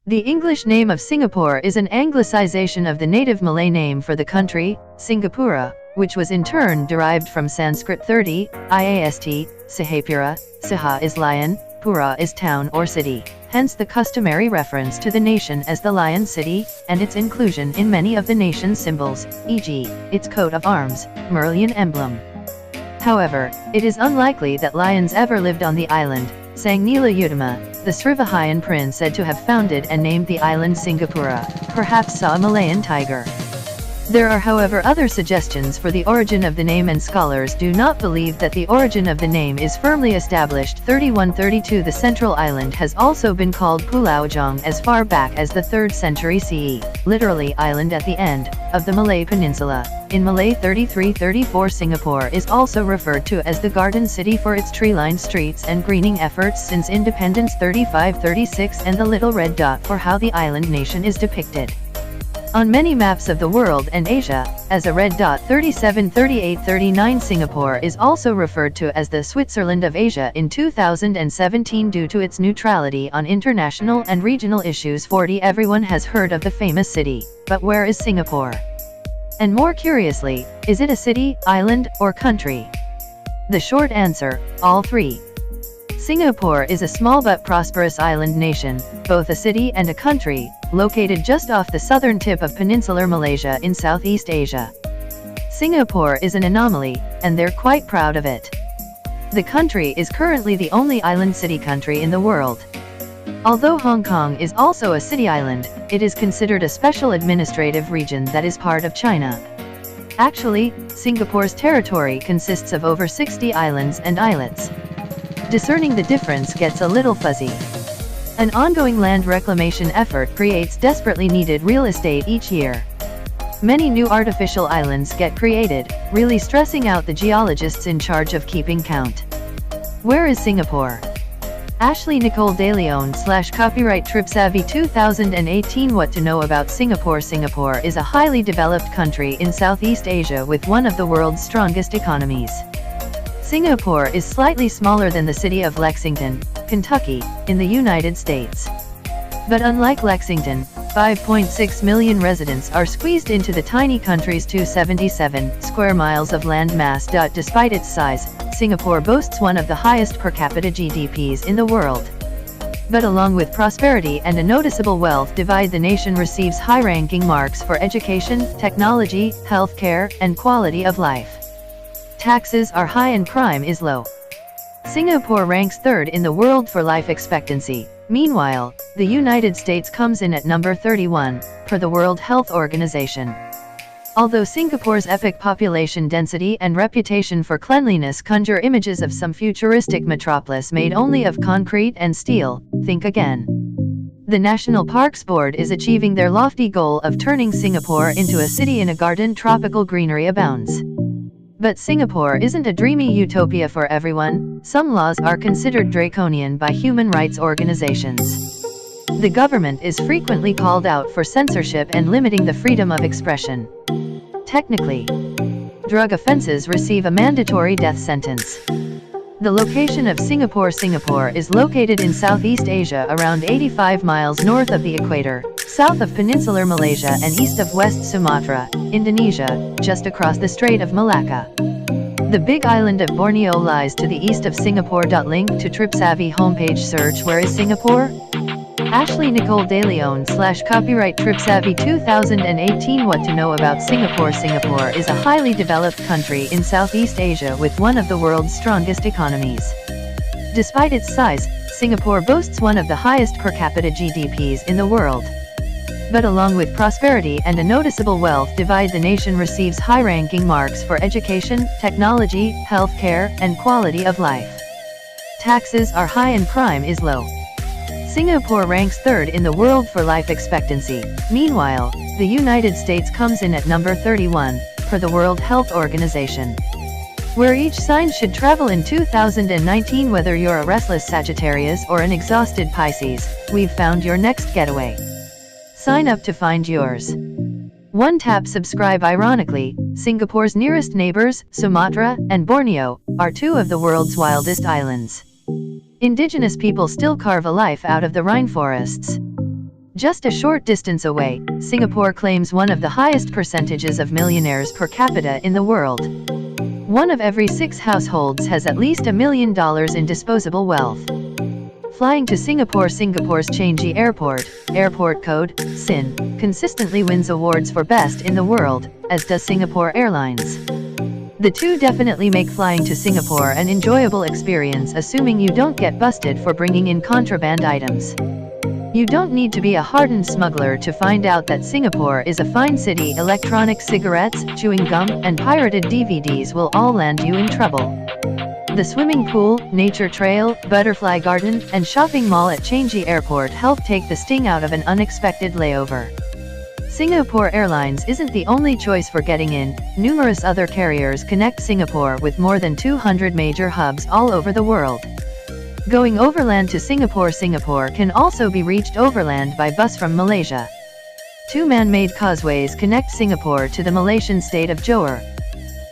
The English name of Singapore is an anglicization of the native Malay name for the country, Singapura, which was in turn derived from Sanskrit 30, iast, Sahapura, Saha is lion, Pura is town or city, hence the customary reference to the nation as the Lion City, and its inclusion in many of the nation's symbols, e.g., its coat of arms, Merlion emblem. However, it is unlikely that lions ever lived on the island, sang Nila Utama, the Srivahayan prince said to have founded and named the island Singapura, perhaps saw a Malayan tiger. There are however other suggestions for the origin of the name, and scholars do not believe that the origin of the name is firmly established. 3132 The central island has also been called Pulau Jong as far back as the 3rd century CE, literally island at the end, of the Malay Peninsula. In Malay 3334 Singapore is also referred to as the Garden City for its tree-lined streets and greening efforts since independence 3536, and the little red dot for how the island nation is depicted on many maps of the world and Asia, as a red dot. 373839 Singapore is also referred to as the Switzerland of Asia in 2017 due to its neutrality on international and regional issues. 40 Everyone has heard of the famous city, but where is Singapore? And more curiously, is it a city, island, or country? The short answer, all three. Singapore is a small but prosperous island nation, both a city and a country, located just off the southern tip of peninsular Malaysia in Southeast Asia. Singapore is an anomaly, and they're quite proud of it. The country is currently the only island city country in the world. Although Hong Kong is also a city island, it is considered a special administrative region that is part of China. Actually, Singapore's territory consists of over 60 islands and islets. Discerning the difference gets a little fuzzy. An ongoing land reclamation effort creates desperately needed real estate each year. Many new artificial islands get created, really stressing out the geologists in charge of keeping count. Where is Singapore? Ashley Nicole DeLeon / Copyright TripSavvy 2018 What to know about Singapore? Singapore is a highly developed country in Southeast Asia with one of the world's strongest economies. Singapore is slightly smaller than the city of Lexington, Kentucky, in the United States. But unlike Lexington, 5.6 million residents are squeezed into the tiny country's 277 square miles of land mass. Despite its size, Singapore boasts one of the highest per capita GDPs in the world. But along with prosperity and a noticeable wealth divide, the nation receives high-ranking marks for education, technology, healthcare, and quality of life. Taxes are high and crime is low. Singapore ranks 3rd in the world for life expectancy. Meanwhile, the United States comes in at number 31, per the World Health Organization. Although Singapore's epic population density and reputation for cleanliness conjure images of some futuristic metropolis made only of concrete and steel, think again. The National Parks Board is achieving their lofty goal of turning Singapore into a city in a garden. Tropical greenery abounds. But Singapore isn't a dreamy utopia for everyone. Some laws are considered draconian by human rights organizations. The government is frequently called out for censorship and limiting the freedom of expression. Technically, drug offenses receive a mandatory death sentence. The location of Singapore is located in Southeast Asia, around 85 miles north of the equator, south of peninsular Malaysia and east of West Sumatra, Indonesia, just across the Strait of Malacca. The big island of Borneo lies to the east of Singapore. Link to TripSavvy homepage. Search Where is Singapore? Ashley Nicole DeLeon / Copyright TripSavvy 2018 What to know about Singapore? Singapore is a highly developed country in Southeast Asia with one of the world's strongest economies. Despite its size, Singapore boasts one of the highest per capita GDPs in the world. But along with prosperity and a noticeable wealth divide, the nation receives high-ranking marks for education, technology, healthcare, and quality of life. Taxes are high and crime is low. Singapore ranks 3rd in the world for life expectancy. Meanwhile, the United States comes in at number 31, per the World Health Organization. Where each sign should travel in 2019. Whether you're a restless Sagittarius or an exhausted Pisces, we've found your next getaway. Sign up to find yours. One tap subscribe. Ironically, Singapore's nearest neighbors, Sumatra and Borneo, are two of the world's wildest islands. Indigenous people still carve a life out of the rainforests. Just a short distance away, Singapore claims one of the highest percentages of millionaires per capita in the world. 1 of every 6 households has at least $1 million in disposable wealth. Flying to Singapore. Singapore's Changi Airport, airport code, SIN, consistently wins awards for best in the world, as does Singapore Airlines. The two definitely make flying to Singapore an enjoyable experience, assuming you don't get busted for bringing in contraband items. You don't need to be a hardened smuggler to find out that Singapore is a fine city. Electronic cigarettes, chewing gum, and pirated DVDs will all land you in trouble. The swimming pool, nature trail, butterfly garden, and shopping mall at Changi Airport help take the sting out of an unexpected layover. Singapore Airlines isn't the only choice for getting in. Numerous other carriers connect Singapore with more than 200 major hubs all over the world. Going overland to Singapore. Singapore can also be reached overland by bus from Malaysia. 2 man-made causeways connect Singapore to the Malaysian state of Johor.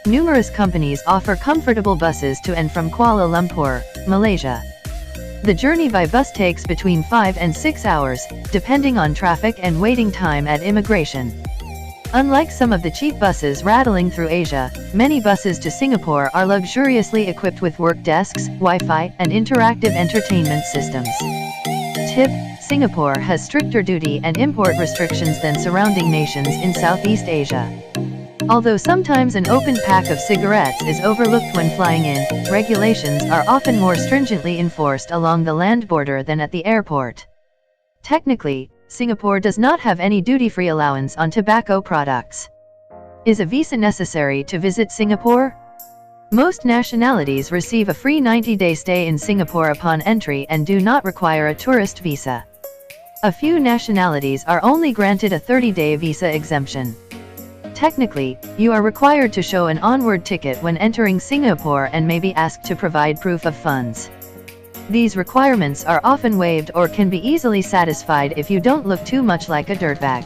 Numerous companies offer comfortable buses to and from Kuala Lumpur, Malaysia. The journey by bus takes between 5 and 6 hours, depending on traffic and waiting time at immigration. Unlike some of the cheap buses rattling through Asia, many buses to Singapore are luxuriously equipped with work desks, Wi-Fi, and interactive entertainment systems. Tip: Singapore has stricter duty and import restrictions than surrounding nations in Southeast Asia. Although sometimes an open pack of cigarettes is overlooked when flying in, regulations are often more stringently enforced along the land border than at the airport. Technically, Singapore does not have any duty-free allowance on tobacco products. Is a visa necessary to visit Singapore? Most nationalities receive a free 90-day stay in Singapore upon entry and do not require a tourist visa. A few nationalities are only granted a 30-day visa exemption. Technically, you are required to show an onward ticket when entering Singapore and may be asked to provide proof of funds. These requirements are often waived or can be easily satisfied if you don't look too much like a dirtbag.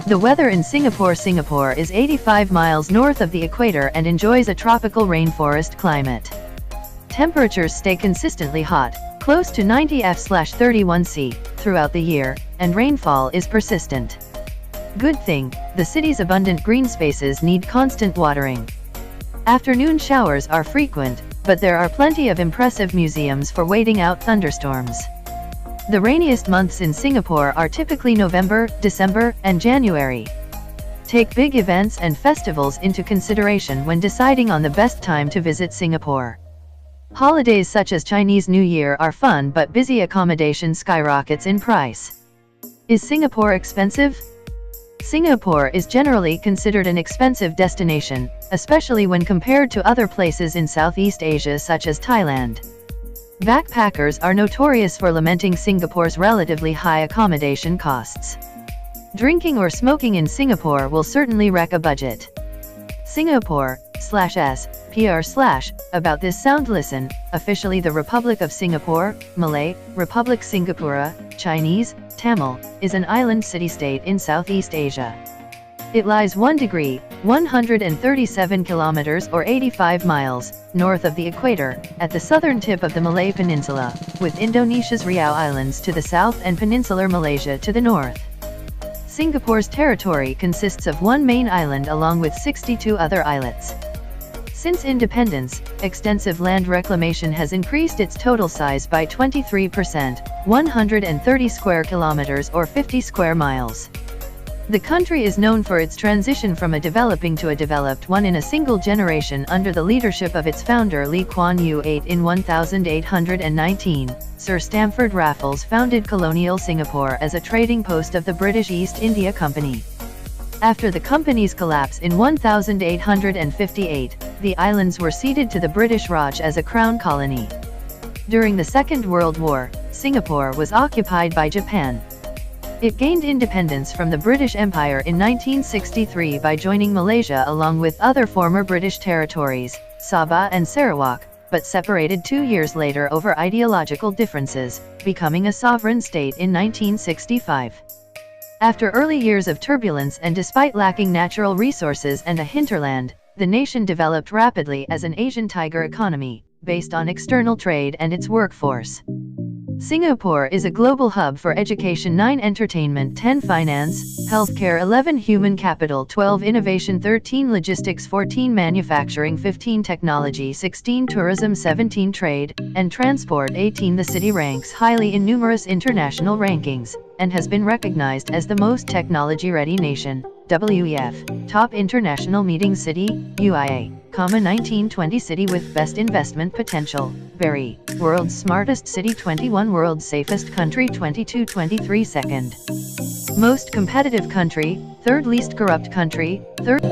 The weather in Singapore. Singapore is 85 miles north of the equator and enjoys a tropical rainforest climate. Temperatures stay consistently hot, close to 90 F/31°C, throughout the year, and rainfall is persistent. Good thing, the city's abundant green spaces need constant watering. Afternoon showers are frequent, but there are plenty of impressive museums for waiting out thunderstorms. The rainiest months in Singapore are typically November, December, and January. Take big events and festivals into consideration when deciding on the best time to visit Singapore. Holidays such as Chinese New Year are fun, but busy accommodation skyrockets in price. Is Singapore expensive? Singapore is generally considered an expensive destination, especially when compared to other places in Southeast Asia such as Thailand. Backpackers are notorious for lamenting Singapore's relatively high accommodation costs. Drinking or smoking in Singapore will certainly wreck a budget. Singapore/s/pr/ About this sound. Listen, officially the Republic of Singapore, Malay, Republic Singapura, Chinese, Tamil, is an island city-state in Southeast Asia. It lies 1 degree, 137 kilometers or 85 miles, north of the equator, at the southern tip of the Malay Peninsula, with Indonesia's Riau Islands to the south and peninsular Malaysia to the north. Singapore's territory consists of 1 main island along with 62 other islets. Since independence, extensive land reclamation has increased its total size by 23%, 130 square kilometers or 50 square miles. The country is known for its transition from a developing to a developed one in a single generation under the leadership of its founder Lee Kuan Yew. In 1819, Sir Stamford Raffles founded colonial Singapore as a trading post of the British East India Company. After the company's collapse in 1858, the islands were ceded to the British Raj as a crown colony. During the Second World War, Singapore was occupied by Japan. It gained independence from the British Empire in 1963 by joining Malaysia along with other former British territories, Sabah and Sarawak, but separated 2 years later over ideological differences, becoming a sovereign state in 1965. After early years of turbulence and despite lacking natural resources and a hinterland, the nation developed rapidly as an Asian tiger economy, based on external trade and its workforce. Singapore is a global hub for education 9 entertainment 10 finance, healthcare 11 human capital 12 innovation 13 logistics 14 manufacturing 15 technology 16 tourism 17 trade, and transport 18 The city ranks highly in numerous international rankings, and has been recognized as the most technology-ready nation, WEF, top international meeting city, UIA, 1920 city with best investment potential, Barry, world's smartest city 21 world's safest country 22 23 second most competitive country, third least corrupt country, third